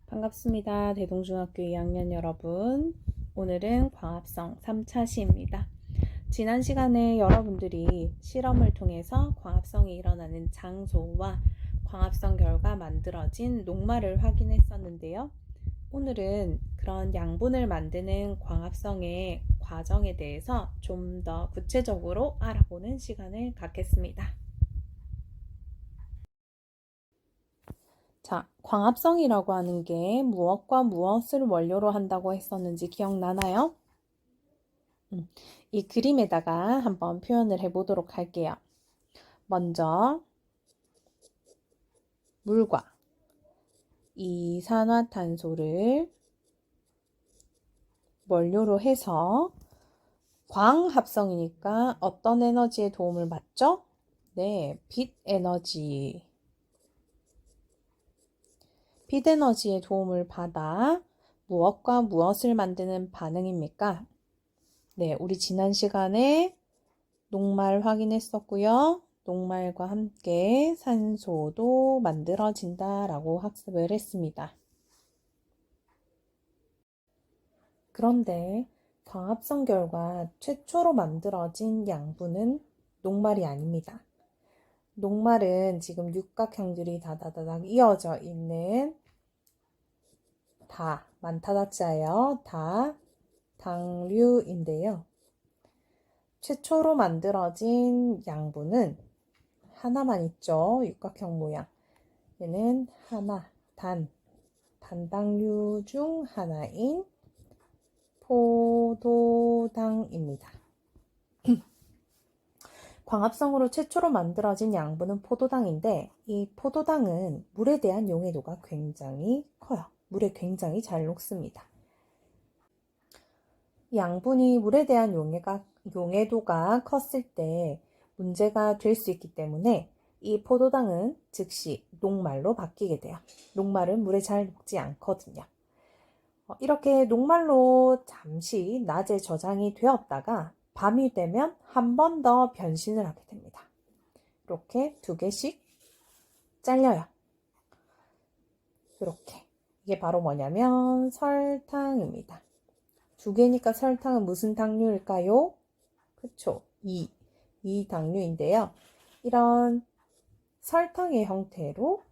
반갑습니다. 대동중학교 2학년 여러분. 오늘은 광합성 3차 시입니다. 지난 시간에 여러분들이 실험을 통해서 광합성이 일어나는 장소와 광합성 결과 만들어진 녹말을 확인했었는데요. 오늘은 그런 양분을 만드는 광합성의 과정에 대해서 좀 더 구체적으로 알아보는 시간을 갖겠습니다. 자, 광합성이라고 하는 게 무엇과 무엇을 원료로 한다고 했었는지 기억나나요? 이 그림에다가 한번 표현을 해보도록 할게요. 먼저 물과 이산화탄소를 원료로 해서 광합성이니까 어떤 에너지에 도움을 받죠? 네, 빛 에너지의 도움을 받아 무엇과 무엇을 만드는 반응입니까? 네, 우리 지난 시간에 녹말 확인했었고요. 녹말과 함께 산소도 만들어진다라고 학습을 했습니다. 그런데 광합성 결과 최초로 만들어진 양분은 녹말이 아닙니다. 녹말은 지금 육각형들이 다다다닥 이어져 있는 많다다자예요. 당류인데요. 최초로 만들어진 양분은 하나만 있죠. 육각형 모양. 얘는 단당류 중 하나인 포도당입니다. 광합성으로 최초로 만들어진 양분은 포도당인데 이 포도당은 물에 대한 용해도가 굉장히 커요. 물에 굉장히 잘 녹습니다. 양분이 물에 대한 용해도가 컸을 때 문제가 될 수 있기 때문에 이 포도당은 즉시 녹말로 바뀌게 돼요. 녹말은 물에 잘 녹지 않거든요. 이렇게 녹말로 잠시 낮에 저장이 되었다가 밤이 되면 한 번 더 변신을 하게 됩니다. 이렇게 2개씩 잘려요. 이렇게. 이게 바로 뭐냐면 설탕입니다. 2개니까 설탕은 무슨 당류일까요? 그쵸? 이당류인데요. 이런 설탕의 형태로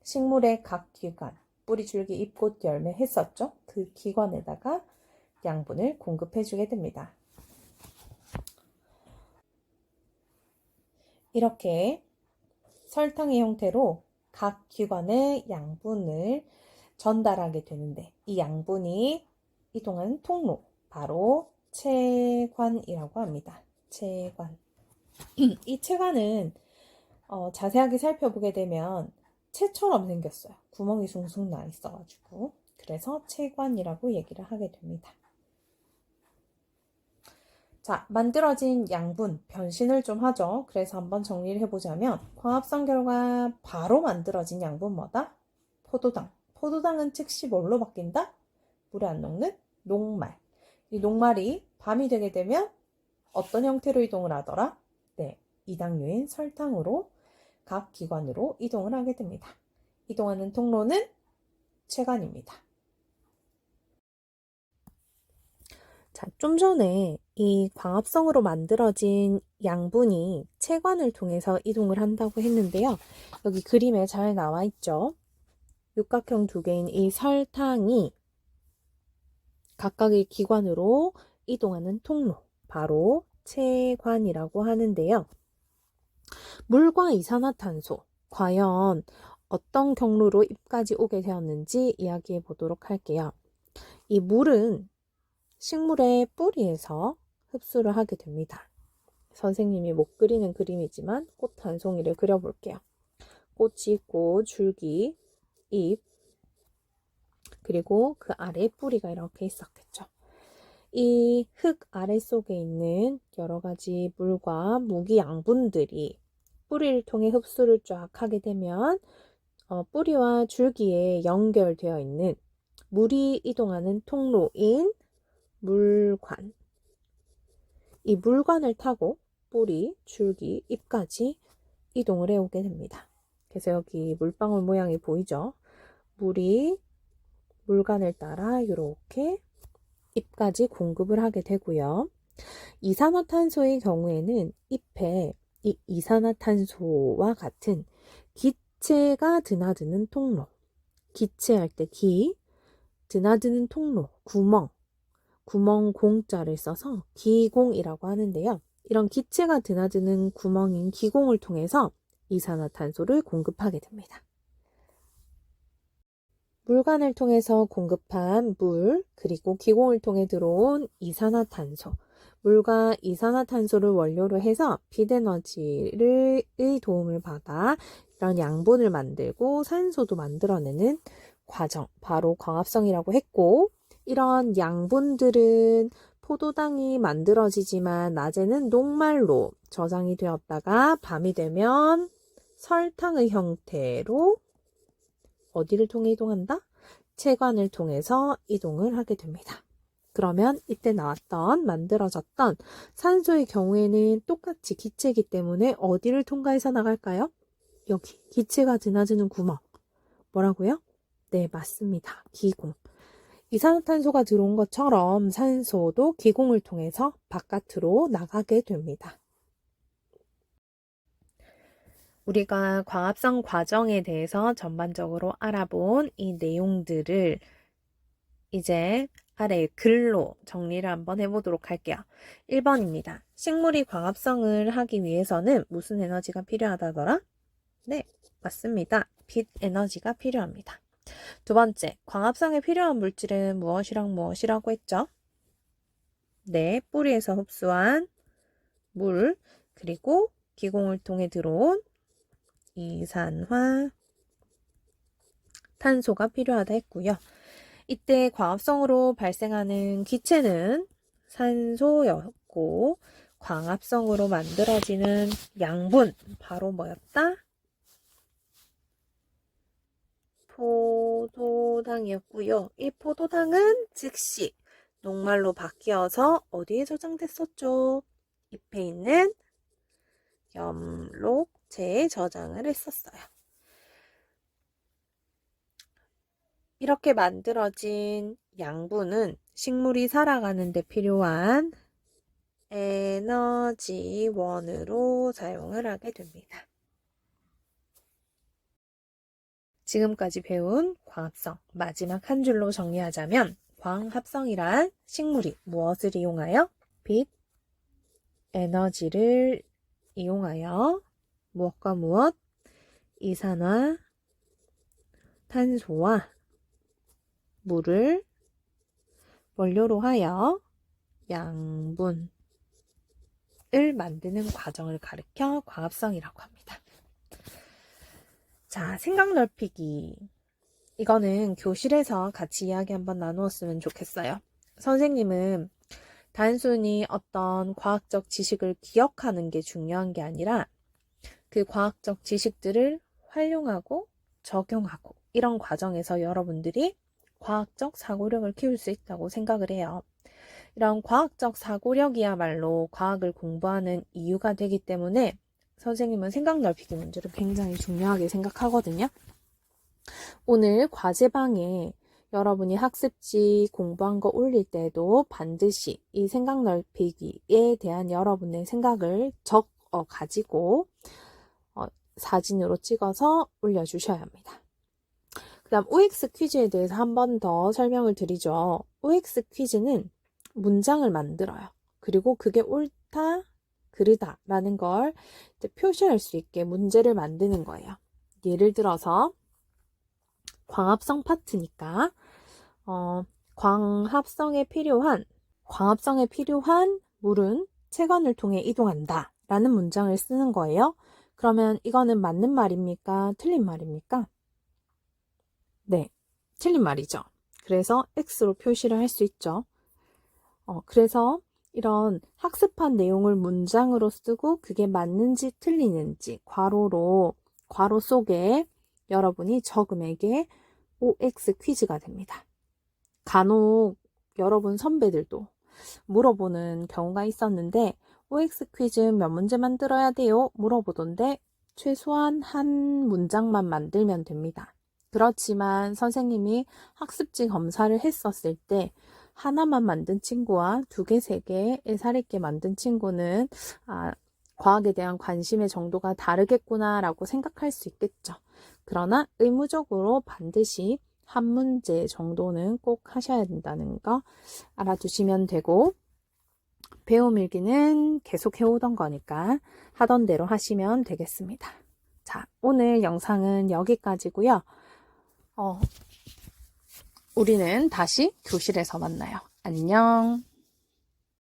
식물의 각 기관, 뿌리, 줄기, 잎, 꽃, 열매 했었죠? 그 기관에다가 양분을 공급해주게 됩니다. 이렇게 설탕의 형태로 각 기관에 양분을 전달하게 되는데 이 양분이 이동하는 통로, 바로 체관이라고 합니다. 체관. 이 체관은 자세하게 살펴보게 되면 채처럼 생겼어요. 구멍이 숭숭 나 있어가지고. 그래서 체관이라고 얘기를 하게 됩니다. 자, 만들어진 양분, 변신을 좀 하죠. 그래서 한번 정리를 해보자면 광합성 결과 바로 만들어진 양분 뭐다? 포도당. 포도당은 즉시 뭘로 바뀐다? 물에 안 녹는 녹말. 이 녹말이 밤이 되게 되면 어떤 형태로 이동을 하더라? 네, 이당류인 설탕으로 각 기관으로 이동을 하게 됩니다. 이동하는 통로는 체관입니다. 자, 좀 전에 이 광합성으로 만들어진 양분이 체관을 통해서 이동을 한다고 했는데요. 여기 그림에 잘 나와 있죠. 육각형 2개인 이 설탕이 각각의 기관으로 이동하는 통로, 바로 체관이라고 하는데요. 물과 이산화탄소, 과연 어떤 경로로 잎까지 오게 되었는지 이야기해 보도록 할게요. 이 물은 식물의 뿌리에서 흡수를 하게 됩니다. 선생님이 못 그리는 그림이지만 꽃 한 송이를 그려볼게요. 꽃이 있고 줄기, 잎, 그리고 그 아래 뿌리가 이렇게 있었겠죠. 이 흙 아래속에 있는 여러 가지 물과 무기 양분들이 뿌리를 통해 흡수를 쫙 하게 되면 뿌리와 줄기에 연결되어 있는 물이 이동하는 통로인 물관. 이 물관을 타고 뿌리, 줄기, 잎까지 이동을 해오게 됩니다. 그래서 여기 물방울 모양이 보이죠? 물이 물관을 따라 이렇게 잎까지 공급을 하게 되고요. 이산화탄소의 경우에는 잎에 이 이산화탄소와 같은 기체가 드나드는 통로, 기체할 때 기, 드나드는 통로, 구멍 공자를 써서 기공이라고 하는데요. 이런 기체가 드나드는 구멍인 기공을 통해서 이산화탄소를 공급하게 됩니다. 물관을 통해서 공급한 물, 그리고 기공을 통해 들어온 이산화탄소, 물과 이산화탄소를 원료로 해서 빛에너지의 도움을 받아 이런 양분을 만들고 산소도 만들어내는 과정, 바로 광합성이라고 했고, 이런 양분들은 포도당이 만들어지지만 낮에는 녹말로 저장이 되었다가 밤이 되면 설탕의 형태로 어디를 통해 이동한다? 체관을 통해서 이동을 하게 됩니다. 그러면 이때 만들어졌던 산소의 경우에는 똑같이 기체이기 때문에 어디를 통과해서 나갈까요? 여기 기체가 드나드는 구멍. 뭐라고요? 네, 맞습니다. 기공. 이산화탄소가 들어온 것처럼 산소도 기공을 통해서 바깥으로 나가게 됩니다. 우리가 광합성 과정에 대해서 전반적으로 알아본 이 내용들을 이제 아래 글로 정리를 한번 해보도록 할게요. 1번입니다. 식물이 광합성을 하기 위해서는 무슨 에너지가 필요하다더라? 네, 맞습니다. 빛 에너지가 필요합니다. 두 번째, 광합성에 필요한 물질은 무엇이랑 무엇이라고 했죠? 네, 뿌리에서 흡수한 물, 그리고 기공을 통해 들어온 이산화 탄소가 필요하다 했고요. 이때 광합성으로 발생하는 기체는 산소였고, 광합성으로 만들어지는 양분, 바로 뭐였다? 포도당이었고요. 이 포도당은 즉시 녹말로 바뀌어서 어디에 저장됐었죠? 잎에 있는 엽록체에 저장을 했었어요. 이렇게 만들어진 양분은 식물이 살아가는 데 필요한 에너지원으로 사용을 하게 됩니다. 지금까지 배운 광합성, 마지막 한 줄로 정리하자면 광합성이란 식물이 무엇을 이용하여? 빛, 에너지를 이용하여 무엇과 무엇? 이산화 탄소와 물을 원료로 하여 양분을 만드는 과정을 가리켜 광합성이라고 합니다. 자, 생각 넓히기. 이거는 교실에서 같이 이야기 한번 나누었으면 좋겠어요. 선생님은 단순히 어떤 과학적 지식을 기억하는 게 중요한 게 아니라 그 과학적 지식들을 활용하고 적용하고 이런 과정에서 여러분들이 과학적 사고력을 키울 수 있다고 생각을 해요. 이런 과학적 사고력이야말로 과학을 공부하는 이유가 되기 때문에 선생님은 생각 넓히기 문제를 굉장히 중요하게 생각하거든요. 오늘 과제방에 여러분이 학습지 공부한 거 올릴 때도 반드시 이 생각 넓히기에 대한 여러분의 생각을 가지고 사진으로 찍어서 올려주셔야 합니다. 그 다음 OX 퀴즈에 대해서 한 번 더 설명을 드리죠. OX 퀴즈는 문장을 만들어요. 그리고 그게 옳다, 그르다 라는 걸 표시할 수 있게 문제를 만드는 거예요. 예를 들어서 광합성 파트니까 광합성에 필요한 물은 체관을 통해 이동한다 라는 문장을 쓰는 거예요. 그러면 이거는 맞는 말입니까? 틀린 말입니까? 네, 틀린 말이죠. 그래서 X로 표시를 할 수 있죠. 그래서 이런 학습한 내용을 문장으로 쓰고 그게 맞는지 틀리는지 괄호 속에 여러분이 적으면 이게 OX 퀴즈가 됩니다. 간혹 여러분 선배들도 물어보는 경우가 있었는데 OX 퀴즈 몇 문제 만들어야 돼요? 물어보던데 최소한 한 문장만 만들면 됩니다. 그렇지만 선생님이 학습지 검사를 했었을 때 하나만 만든 친구와 두 개, 세 개, 애살 있게 만든 친구는 과학에 대한 관심의 정도가 다르겠구나 라고 생각할 수 있겠죠. 그러나 의무적으로 반드시 한 문제 정도는 꼭 하셔야 된다는 거 알아두시면 되고, 배움 일기는 계속 해오던 거니까 하던 대로 하시면 되겠습니다. 자, 오늘 영상은 여기까지고요. 우리는 다시 교실에서 만나요. 안녕.